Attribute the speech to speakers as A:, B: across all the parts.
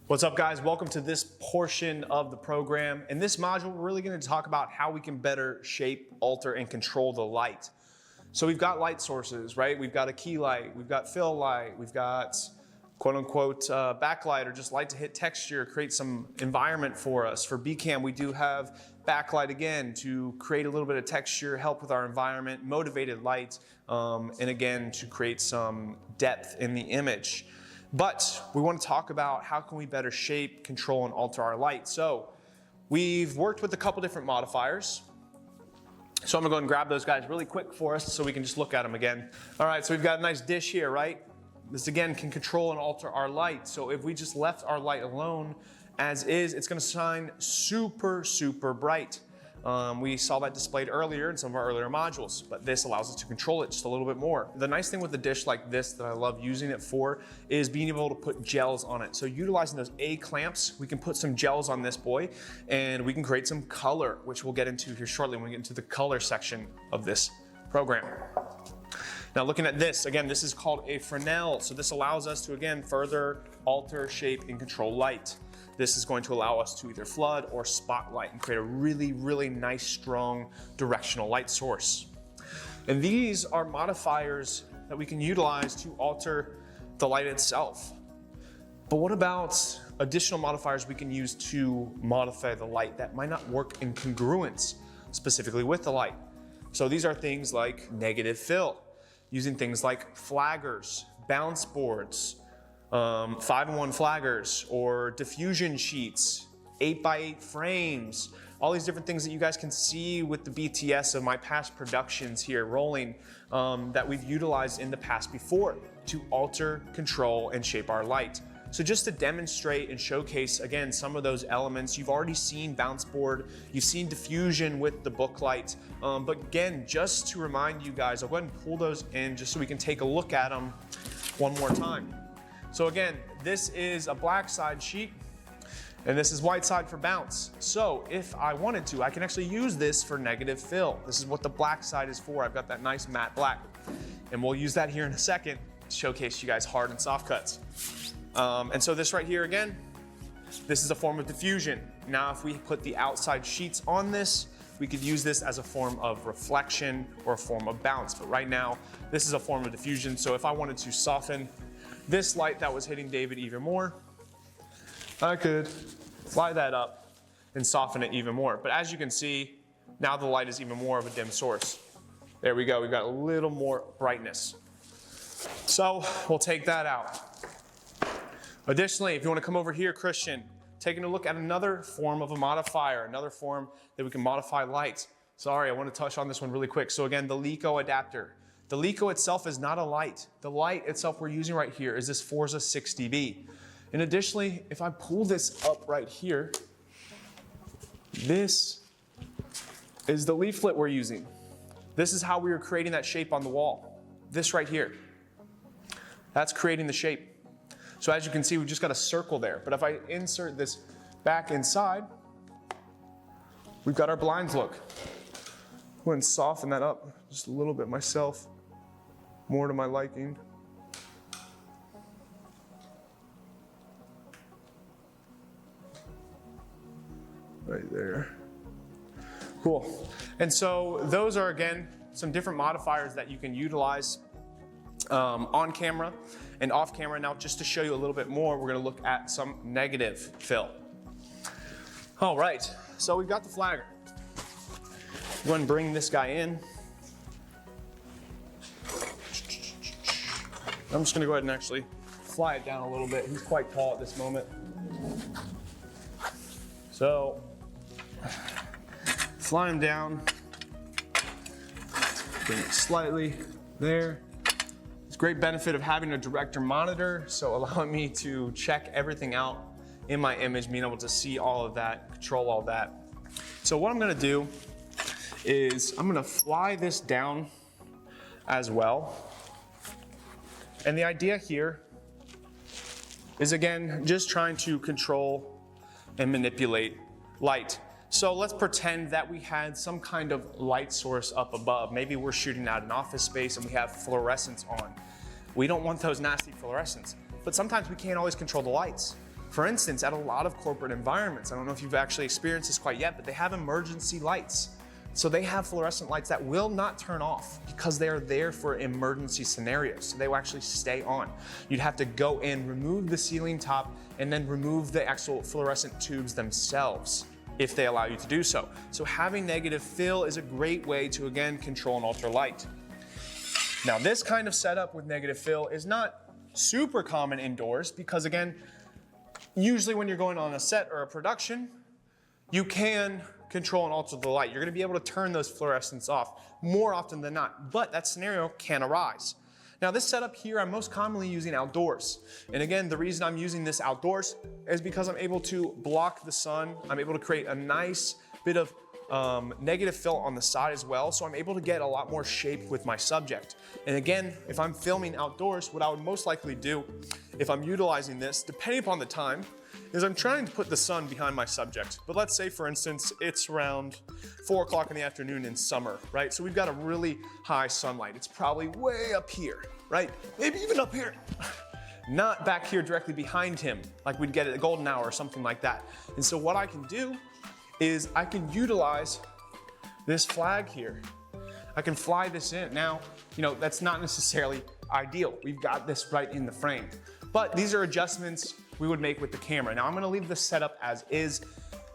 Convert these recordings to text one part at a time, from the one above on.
A: What's up, guys? Welcome to this portion of the program. In this module, we're really going to talk about how we can better shape, alter, and control the light. So we've got light sources, right? We've got a key light, we've got fill light, we've got quote unquote backlight, or just light to hit texture, create some environment for us. For BCam, we do have backlight again to create a little bit of texture, help with our environment, motivated light, and again to create some depth in the image. But we want to talk about how can we better shape, control, and alter our light. So we've worked with a couple different modifiers. So I'm gonna go and grab those guys really quick for us so we can just look at them again. All right, so we've got a nice dish here, right? This again can control and alter our light. So if we just left our light alone as is, it's gonna shine super, super bright. We saw that displayed earlier in some of our earlier modules, but this allows us to control it just a little bit more. The nice thing with a dish like this that I love using it for is being able to put gels on it. So utilizing those A clamps, we can put some gels on this boy and we can create some color, which we'll get into here shortly when we get into the color section of this program. Now looking at this, again, this is called a Fresnel. So this allows us to, again, further alter, shape, and control light. This is going to allow us to either flood or spotlight and create a really, really nice, strong directional light source. And these are modifiers that we can utilize to alter the light itself. But what about additional modifiers we can use to modify the light that might not work in congruence specifically with the light? So these are things like negative fill, using things like flaggers, bounce boards, 5-in-1 flaggers, or diffusion sheets, 8x8 frames, all these different things that you guys can see with the BTS of my past productions here rolling that we've utilized in the past before to alter, control, and shape our light. So just to demonstrate and showcase, again, some of those elements, you've already seen bounce board, you've seen diffusion with the book light, but again, just to remind you guys, I'll go ahead and pull those in just so we can take a look at them one more time. So again, this is a black side sheet, and this is white side for bounce. So if I wanted to, I can actually use this for negative fill. This is what the black side is for. I've got that nice matte black. And we'll use that here in a second to showcase you guys hard and soft cuts. And so this right here again, this is a form of diffusion. Now if we put the outside sheets on this, we could use this as a form of reflection or a form of bounce. But right now, this is a form of diffusion. So if I wanted to soften this light that was hitting David even more, I could fly that up and soften it even more. But as you can see, now the light is even more of a dim source. There we go, we've got a little more brightness. So we'll take that out. Additionally, if you want to come over here, Christian, taking a look at another form of a modifier, another form that we can modify light. Sorry, I want to touch on this one really quick. So again, the LECO adapter. The LECO itself is not a light. The light itself we're using right here is this Forza 60B. And additionally, if I pull this up right here, this is the leaflet we're using. This is how we were creating that shape on the wall. This right here. That's creating the shape. So as you can see, we've just got a circle there. But if I insert this back inside, we've got our blinds look. Go ahead and soften that up just a little bit myself, more to my liking. Right there. Cool. And so those are, again, some different modifiers that you can utilize on camera and off camera. Now, just to show you a little bit more, we're going to look at some negative fill. All right, so we've got the flagger. Go ahead and bring this guy in. I'm just gonna go ahead and actually fly it down a little bit. He's quite tall at this moment. So, fly him down, bring it slightly there. It's a great benefit of having a director monitor, so allowing me to check everything out in my image, being able to see all of that, control all that. So what I'm gonna do is I'm gonna fly this down as well. And the idea here is, again, just trying to control and manipulate light. So let's pretend that we had some kind of light source up above. Maybe we're shooting out an office space and we have fluorescents on. We don't want those nasty fluorescents, but sometimes we can't always control the lights. For instance, at a lot of corporate environments, I don't know if you've actually experienced this quite yet, but they have emergency lights. So they have fluorescent lights that will not turn off because they are there for emergency scenarios. So they will actually stay on. You'd have to go in, remove the ceiling top, and then remove the actual fluorescent tubes themselves if they allow you to do so. So having negative fill is a great way to, again, control and alter light. Now, this kind of setup with negative fill is not super common indoors because, again, usually when you're going on a set or a production, you can control and alter the light. You're gonna be able to turn those fluorescents off more often than not, but that scenario can arise. Now this setup here, I'm most commonly using outdoors. And again, the reason I'm using this outdoors is because I'm able to block the sun. I'm able to create a nice bit of negative fill on the side as well. So I'm able to get a lot more shape with my subject. And again, if I'm filming outdoors, what I would most likely do if I'm utilizing this, depending upon the time, is I'm trying to put the sun behind my subject. But let's say, for instance, it's around 4 o'clock in the afternoon in summer, right? So we've got a really high sunlight. It's probably way up here, right? Maybe even up here. Not back here directly behind him, like we'd get at a golden hour or something like that. And so what I can do is I can utilize this flag here. I can fly this in. Now, that's not necessarily ideal. We've got this right in the frame. But these are adjustments we would make with the camera. Now I'm gonna leave this setup as is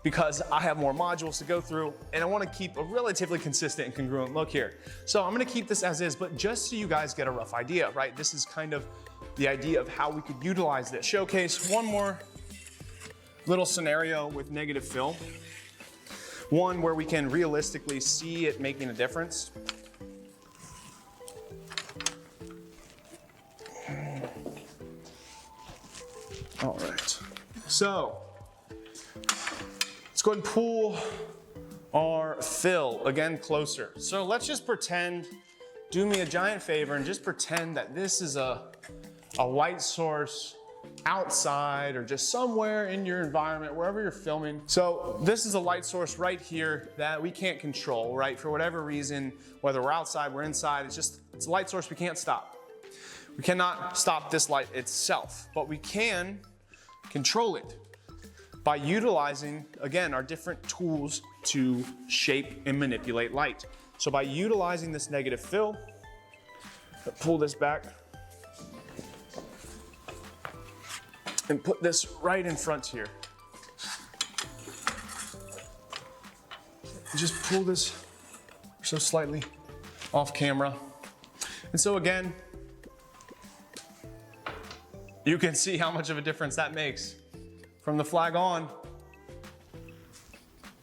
A: because I have more modules to go through and I wanna keep a relatively consistent and congruent look here. So I'm gonna keep this as is, but just so you guys get a rough idea, right? This is kind of the idea of how we could utilize this. Showcase one more little scenario with negative fill. One where we can realistically see it making a difference. All right, so let's go ahead and pull our fill again closer. So let's just pretend, do me a giant favor and just pretend that this is a light source outside or just somewhere in your environment, wherever you're filming. So this is a light source right here that we can't control, right? For whatever reason, whether we're outside, we're inside, it's a light source we can't stop. We cannot stop this light itself, but we can control it by utilizing, again, our different tools to shape and manipulate light. So by utilizing this negative fill, pull this back and put this right in front here. Just pull this so slightly off camera. And so again, you can see how much of a difference that makes from the flag on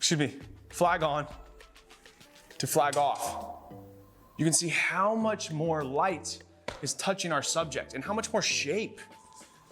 A: to flag off. You can see how much more light is touching our subject and how much more shape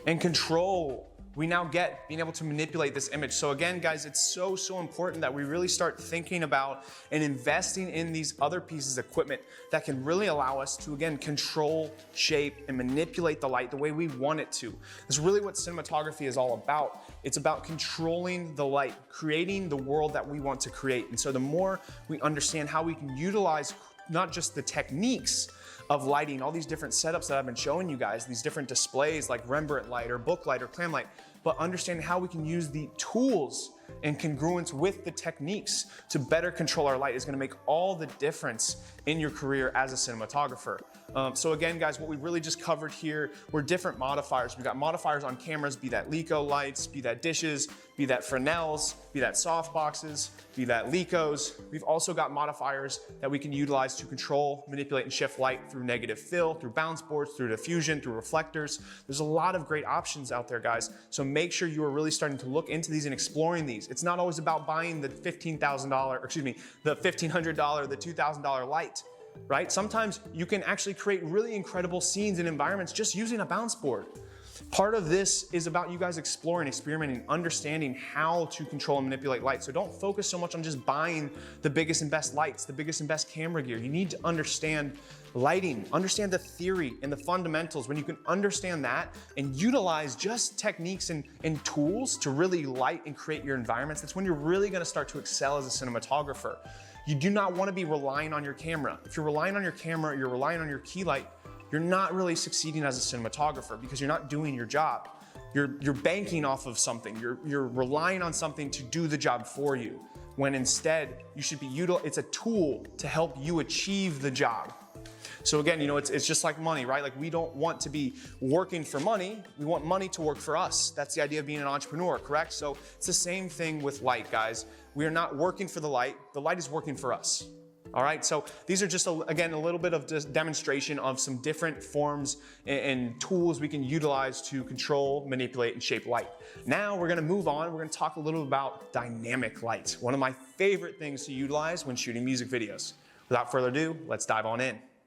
A: and control we now get being able to manipulate this image. So again, guys, it's so important that we really start thinking about and investing in these other pieces of equipment that can really allow us to, again, control, shape, and manipulate the light the way we want it to. That's really what cinematography is all about. It's about controlling the light, creating the world that we want to create. And so the more we understand how we can utilize not just the techniques of lighting, all these different setups that I've been showing you guys, these different displays like Rembrandt light or book light or clam light, but understanding how we can use the tools in congruence with the techniques to better control our light is gonna make all the difference in your career as a cinematographer. So again, guys, what we really just covered here were different modifiers. We've got modifiers on cameras, be that Leica lights, be that dishes, be that Fresnels, be that softboxes, be that Lecos. We've also got modifiers that we can utilize to control, manipulate, and shift light through negative fill, through bounce boards, through diffusion, through reflectors. There's a lot of great options out there, guys. So make sure you are really starting to look into these and exploring these. It's not always about buying the $15,000, or excuse me, the $1,500, the $2,000 light, right? Sometimes you can actually create really incredible scenes and environments just using a bounce board. Part of this is about you guys exploring, experimenting, understanding how to control and manipulate light. So don't focus so much on just buying the biggest and best lights, the biggest and best camera gear. You need to understand lighting, understand the theory and the fundamentals. When you can understand that and utilize just techniques and tools to really light and create your environments, that's when you're really gonna start to excel as a cinematographer. You do not wanna be relying on your camera. If you're relying on your camera, you're relying on your key light, you're not really succeeding as a cinematographer because you're not doing your job. You're banking off of something. You're relying on something to do the job for you, when instead you should be it's a tool to help you achieve the job. So again, you know, it's just like money, right? Like we don't want to be working for money. We want money to work for us. That's the idea of being an entrepreneur, correct? So it's the same thing with light, guys. We are not working for the light is working for us. All right, so these are just, again, a little bit of demonstration of some different forms and tools we can utilize to control, manipulate, and shape light. Now we're gonna move on. We're gonna talk a little about dynamic light, one of my favorite things to utilize when shooting music videos. Without further ado, let's dive on in.